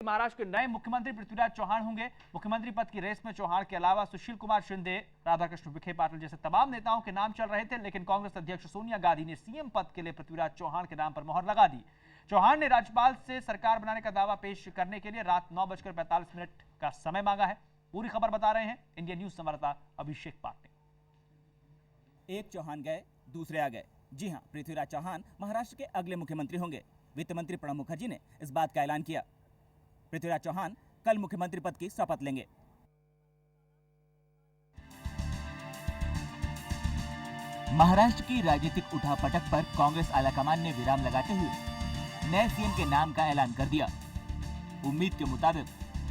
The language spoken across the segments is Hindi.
महाराष्ट्र के नए मुख्यमंत्री पृथ्वीराज चौहान होंगे। मुख्यमंत्री पद की रेस में चौहान के अलावा सुशील कुमार शिंदे, राधाकृष्ण विखे पाटिल जैसे तमाम नेताओं के नाम चल रहे थे, लेकिन कांग्रेस अध्यक्ष सोनिया गांधी ने सीएम पद के लिए पृथ्वीराज चौहान के नाम पर मोहर लगा दी। चौहान ने राज्यपाल से सरकार बनाने का दावा पेश करने के लिए रात 9:45 का समय मांगा है। पूरी खबर बता रहे हैं इंडियन न्यूज संवाददाता अभिषेक पांडे। एक चौहान गए, दूसरे आ गए। जी हां, पृथ्वीराज चौहान महाराष्ट्र के अगले मुख्यमंत्री होंगे। वित्त मंत्री प्रणब मुखर्जी ने इस बात का ऐलान किया। पृथ्वीराज चौहान कल मुख्यमंत्री पद की शपथ लेंगे। महाराष्ट्र की राजनीतिक उठापटक पर कांग्रेस आलाकमान ने विराम लगाते हुए नए सीएम के नाम का ऐलान कर दिया। उम्मीद के मुताबिक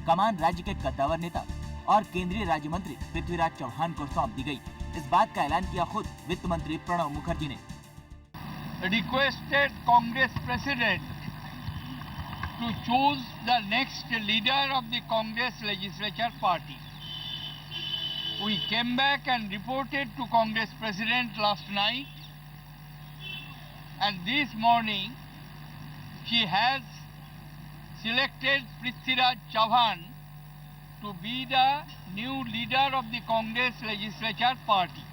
कमान राज्य के कद्दावर नेता और केंद्रीय राज्य मंत्री पृथ्वीराज चौहान को सौंप दी गई। इस बात का ऐलान किया खुद वित्त मंत्री प्रणब मुखर्जी ने। Requested Congress President to choose the next leader of the Congress Legislature Party. We came back and reported to Congress President last night, and this morning she has selected Prithviraj Chauhan to be the new leader of the Congress Legislature Party.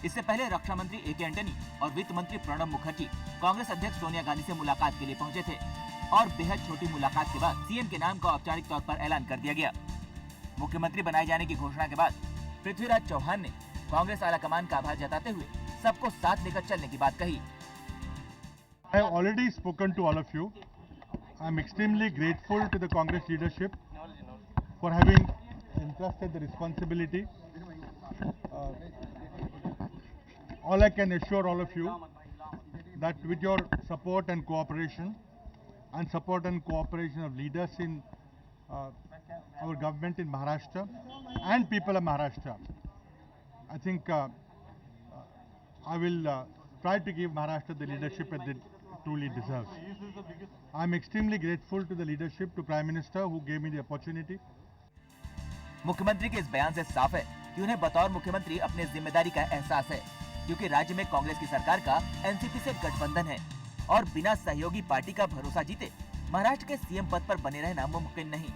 इससे पहले रक्षा मंत्री ए.के. एंटनी और वित्त मंत्री प्रणब मुखर्जी कांग्रेस अध्यक्ष सोनिया गांधी से मुलाकात के लिए पहुंचे थे और बेहद छोटी मुलाकात के बाद सीएम के नाम का औपचारिक तौर पर ऐलान कर दिया गया। मुख्यमंत्री बनाए जाने की घोषणा के बाद पृथ्वीराज चौहान ने कांग्रेस आलाकमान का आभार जताते हुए सबको साथ लेकर चलने की बात कही। I have already spoken to all of you. I am extremely grateful to the Congress leadership for having entrusted the responsibility. All I can assure all of you that with your support and cooperation of leaders in our government in Maharashtra and people of Maharashtra, I think I will try to give Maharashtra the leadership that it truly deserves. I am extremely grateful to the leadership, to Prime Minister who gave me the opportunity. मुख्यमंत्री के इस बयान से साफ है कि उन्हें बतौर मुख्यमंत्री अपनी जिम्मेदारी का एहसास है, क्योंकि राज्य में कांग्रेस की सरकार का एनसीपी से गठबंधन है और बिना सहयोगी पार्टी का भरोसा जीते महाराष्ट्र के सीएम पद पर बने रहना मुमकिन नहीं।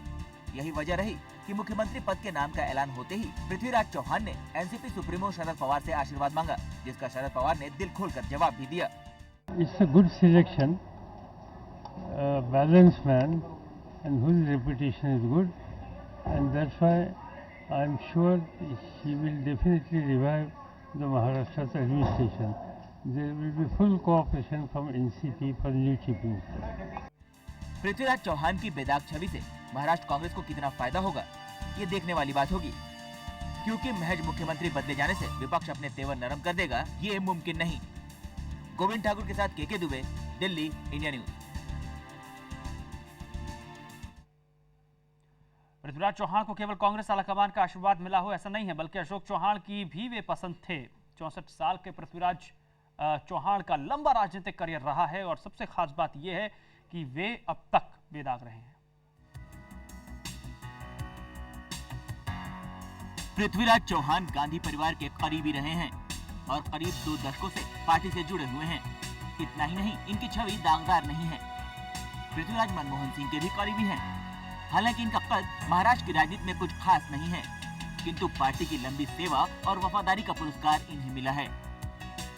यही वजह रही कि मुख्यमंत्री पद के नाम का ऐलान होते ही पृथ्वीराज चौहान ने एनसीपी सुप्रीमो शरद पवार से आशीर्वाद मांगा, जिसका शरद पवार ने दिल खोलकर जवाब भी दिया। It's a good selection, a balanced man, and whose reputation is good, and that's why I'm sure he will definitely revive the Maharashtra's administration. There will be full cooperation from NCP for new chief minister. Prithviraj Chauhan की बेदाग छवि से महाराष्ट्र कांग्रेस को कितना फायदा होगा, ये देखने वाली बात होगी, क्योंकि महज मुख्यमंत्री बदले जाने से विपक्ष अपने तेवर नरम कर देगा, ये मुमकिन नहीं। गोविंद ठाकुर के साथ के दुबे, दिल्ली, इंडिया न्यूज। पृथ्वीराज चौहान को केवल कांग्रेस आलाकमान का आशीर्वाद मिला हो ऐसा नहीं है, बल्कि अशोक चौहान की भी वे पसंद थे। 64 साल के पृथ्वीराज चौहान का लंबा राजनीतिक करियर रहा है और सबसे खास बात यह है कि वे अब तक बेदाग रहे हैं। पृथ्वीराज चौहान गांधी परिवार के करीबी रहे हैं और करीब 2 दशकों से पार्टी से जुड़े हुए हैं। इतना ही नहीं, इनकी छवि दागदार नहीं है। पृथ्वीराज मनमोहन सिंह के भी करीबी हैं। हालांकि इनका कद महाराष्ट्र की राजनीति में कुछ खास नहीं है, किंतु पार्टी की लंबी सेवा और वफादारी का पुरस्कार इन्हें मिला है।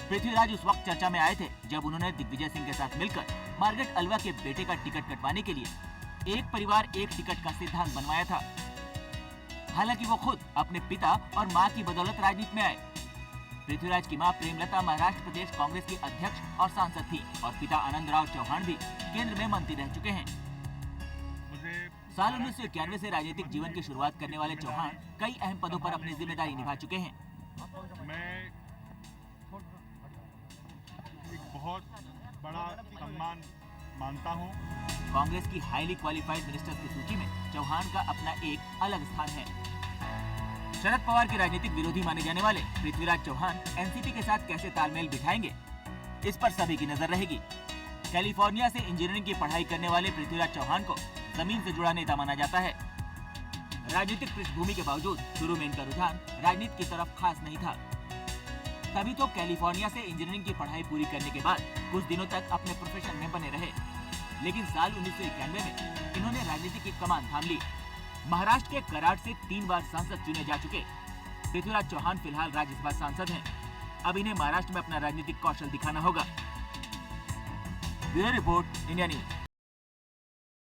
पृथ्वीराज उस वक्त चर्चा में आए थे जब उन्होंने दिग्विजय सिंह के साथ मिलकर मार्गरेट अल्वा के बेटे का टिकट कटवाने के लिए एक परिवार एक टिकट का सिद्धांत बनवाया था। हालांकि वो खुद अपने पिता और मां की बदौलत राजनीति में आए। पृथ्वीराज की मां प्रेमलता महाराष्ट्र प्रदेश कांग्रेस की अध्यक्ष और सांसद थी और पिता आनंदराव चौहान भी केंद्र में मंत्री रह चुके हैं। साल 1991 से राजनीतिक जीवन की शुरुआत करने वाले चौहान कई अहम पदों पर अपनी जिम्मेदारी निभा चुके हैं। मैं एक बहुत बड़ा सम्मान मानता हूं। कांग्रेस की हाईली क्वालिफाइड मिनिस्टर्स की सूची में चौहान का अपना एक अलग स्थान है। शरद पवार के राजनीतिक विरोधी माने जाने वाले पृथ्वीराज चौहान एनसीपी के साथ कैसे तालमेल बिठाएंगे, इस पर सभी की नजर रहेगी। कैलिफोर्निया से इंजीनियरिंग की पढ़ाई करने वाले पृथ्वीराज चौहान को जमीन से जुड़ा नेता माना जाता है। राजनीतिक पृष्ठभूमि के बावजूद शुरू में इनका रुझान राजनीति की तरफ खास नहीं था। तभी तो कैलिफोर्निया से इंजीनियरिंग की पढ़ाई पूरी करने के बाद कुछ दिनों तक अपने प्रोफेशन में बने रहे, लेकिन साल 1991 में इन्होंने राजनीति राजनीति की कमान थाम ली। महाराष्ट्र के कराड से 3 बार सांसद चुने जा चुके पृथ्वीराज चौहान फिलहाल राज्यसभा सांसद हैं। अब इन्हें महाराष्ट्र में अपना राजनीतिक कौशल दिखाना होगा। Bureau report, India news.